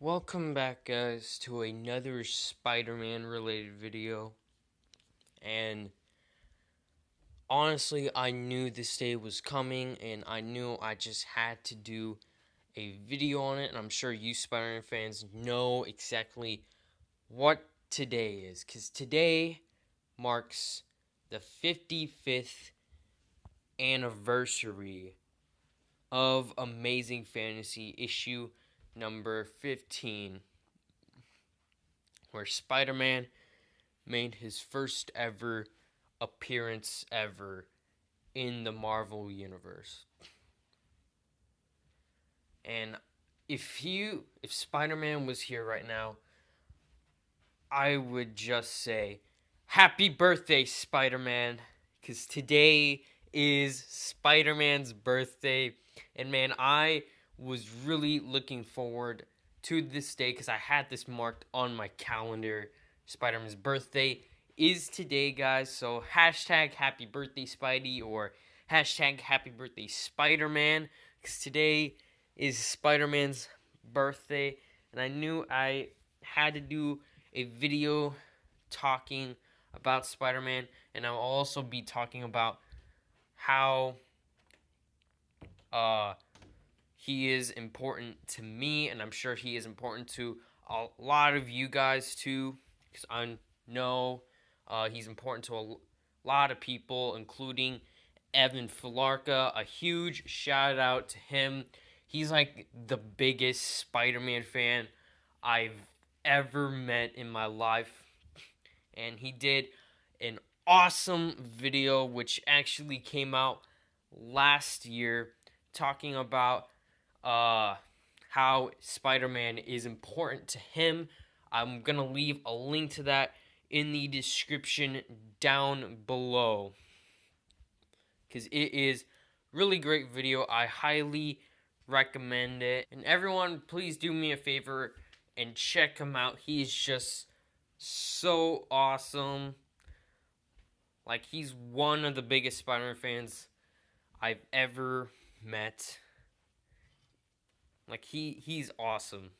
Welcome back, guys, to another Spider-Man related video. And honestly, I knew this day was coming, and I knew I just had to do a video on it. And I'm sure you Spider-Man fans know exactly what today is, because today marks the 55th anniversary of Amazing Fantasy issue number 15, where Spider-Man made his first ever appearance ever in the Marvel Universe. And if Spider-Man was here right now, I would just say, happy birthday, Spider-Man, because today is Spider-Man's birthday. And man, I was really looking forward to this day because I had this marked on my calendar. Spider-Man's birthday is today, guys. So hashtag happy birthday, Spidey, or hashtag happy birthday, Spider-Man, because today is Spider-Man's birthday. And I knew I had to do a video talking about Spider-Man, and I'll also be talking about how he is important to me, and I'm sure he is important to a lot of you guys too, because I know he's important to a lot of people, including Evan Filarca. A huge shout out to him. He's like the biggest Spider-Man fan I've ever met in my life, and he did an awesome video which actually came out last year talking about how Spider-Man is important to him. I'm gonna leave a link to that in the description down below, because it is really great video. I highly recommend it, and everyone, please do me a favor and check him out. He's just so awesome. Like, he's one of the biggest Spider-Man fans I've ever met. Like, he's awesome.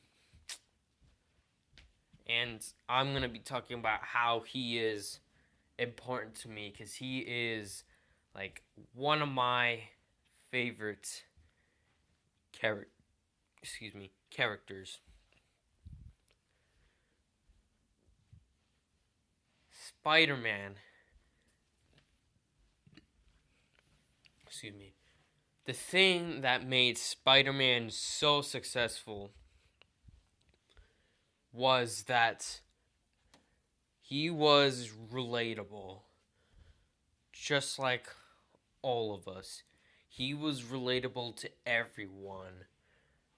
And I'm going to be talking about how he is important to me, because he is, like, one of my favorite characters. Spider-Man. The thing that made Spider-Man so successful was that he was relatable. Just like all of us. He was relatable to everyone.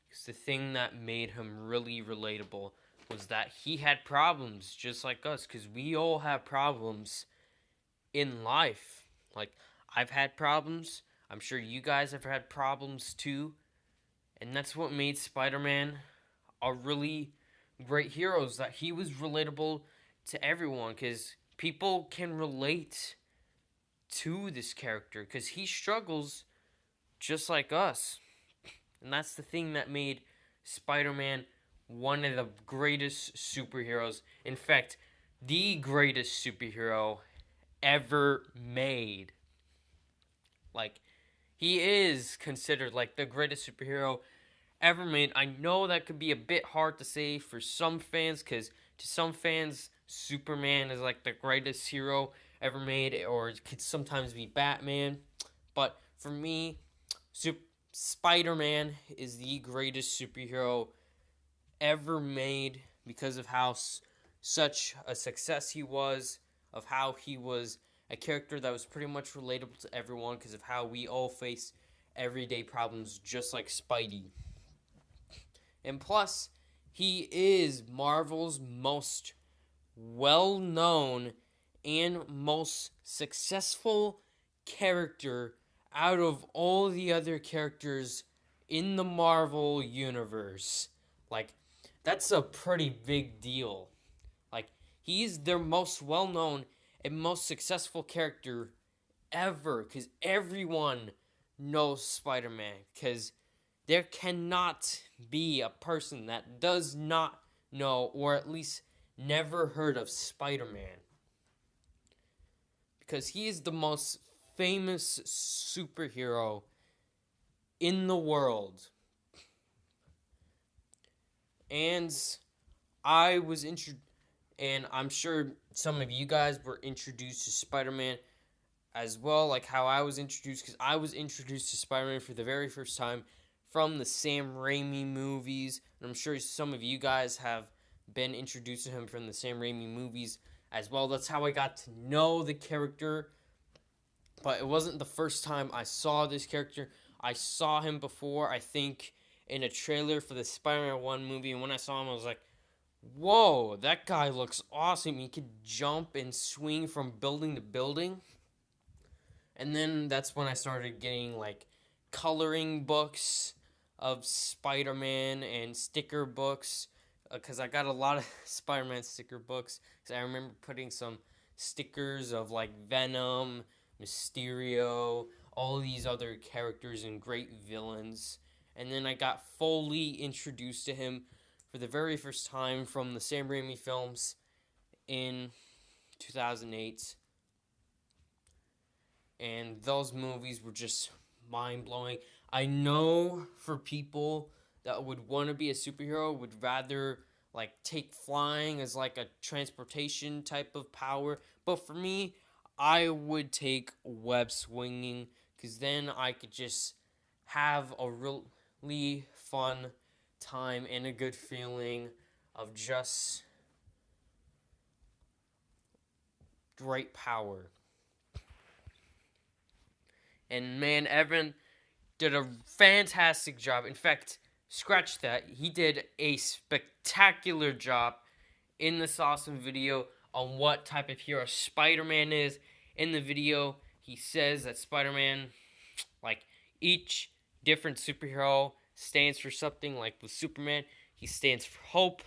Because the thing that made him really relatable was that he had problems just like us. Because we all have problems in life. Like, I've had problems. I'm sure you guys have had problems too. And that's what made Spider-Man a really great hero, is that he was relatable to everyone, because people can relate to this character because he struggles just like us. And that's the thing that made Spider-Man one of the greatest superheroes. In fact, the greatest superhero ever made. Like, he is considered like the greatest superhero ever made. I know that could be a bit hard to say for some fans, because to some fans, Superman is like the greatest hero ever made, or it could sometimes be Batman. But for me, Spider-Man is the greatest superhero ever made, because of how such a success he was, of how he was a character that was pretty much relatable to everyone, because of how we all face everyday problems just like Spidey. And plus, he is Marvel's most well-known and most successful character out of all the other characters in the Marvel Universe. Like, that's a pretty big deal. Like, he's their most well-known and most successful character ever, because everyone knows Spider-Man, because there cannot be a person that does not know, or at least never heard of Spider-Man. Because he is the most famous superhero in the world. And and I'm sure some of you guys were introduced to Spider-Man as well, like how I was introduced, because I was introduced to Spider-Man for the very first time from the Sam Raimi movies, and I'm sure some of you guys have been introduced to him from the Sam Raimi movies as well. That's how I got to know the character, but it wasn't the first time I saw this character. I saw him before, I think, in a trailer for the Spider-Man 1 movie, and when I saw him, I was like, whoa, that guy looks awesome. He could jump and swing from building to building. And then that's when I started getting, like, coloring books of Spider-Man and sticker books, because I got a lot of Spider-Man sticker books, because I remember putting some stickers of, like, Venom, Mysterio, all these other characters and great villains. And then I got fully introduced to him for the very first time from the Sam Raimi films in 2008. And those movies were just mind-blowing. I know for people that would want to be a superhero, would rather, like, take flying as, like, a transportation type of power. But for me, I would take web swinging, because then I could just have a really fun time and a good feeling of just great power. And man, Evan did a fantastic job. In fact, scratch that. He did a spectacular job in this awesome video on what type of hero Spider-Man is. In the video, he says that Spider-Man, like, each different superhero stands for something. Like with Superman, he stands for hope.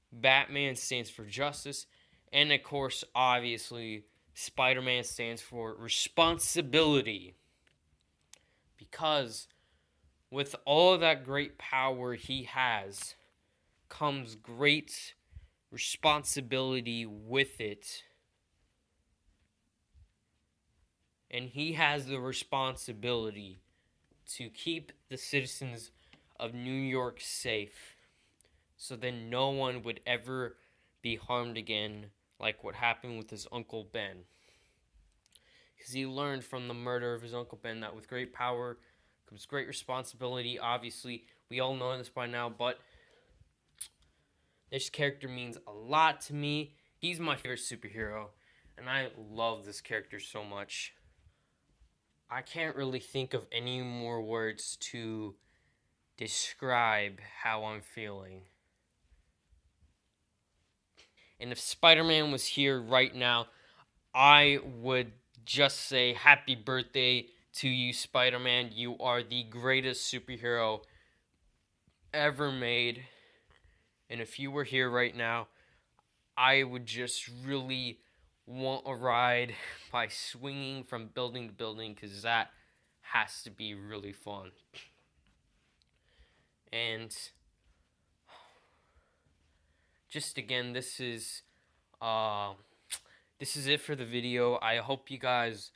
Batman stands for justice. And of course, obviously, Spider-Man stands for responsibility. Because with all that great power he has, comes great responsibility with it. And he has the responsibility to keep the citizens of New York safe, so then no one would ever be harmed again, like what happened with his Uncle Ben. Because he learned from the murder of his Uncle Ben that with great power comes great responsibility. Obviously, we all know this by now, but this character means a lot to me. He's my favorite superhero, and I love this character so much. I can't really think of any more words to describe how I'm feeling. And if Spider-Man was here right now, I would just say happy birthday to you, Spider-Man. You are the greatest superhero ever made. And if you were here right now, I would just really want a ride by swinging from building to building, because that has to be really fun. And just again, this is it for the video. I hope you guys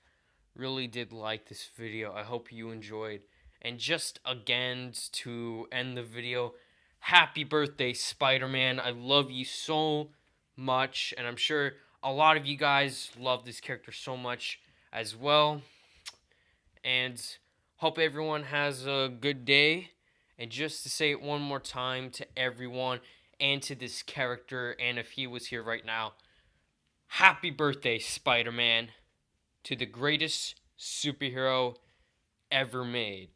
really did like this video. I hope you enjoyed. And just again, to end the video, happy birthday, Spider-Man. I love you so much, and I'm sure a lot of you guys love this character so much as well. And hope everyone has a good day. And just to say it one more time to everyone and to this character, and if he was here right now, happy birthday, Spider-Man, to the greatest superhero ever made.